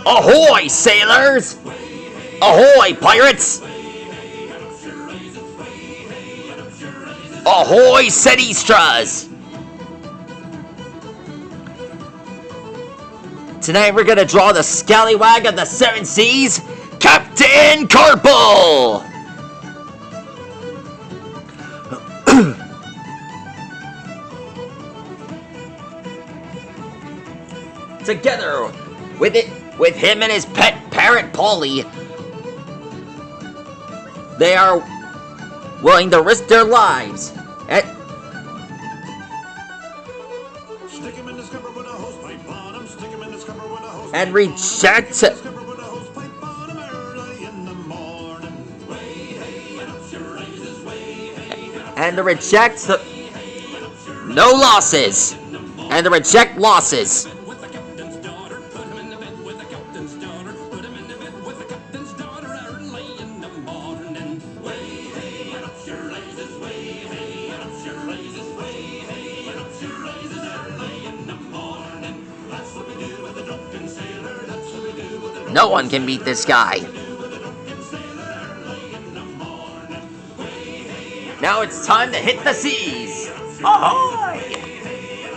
Ahoy, sailors! Ahoy, pirates! Ahoy, Sinistras! Tonight we're gonna draw the scallywag of the seven seas, Captain Carpal! Together with him and his pet parrot Polly, they are willing to risk their lives and reject no losses and to reject losses. No one can beat this guy. Now it's time to hit the seas. Ahoy!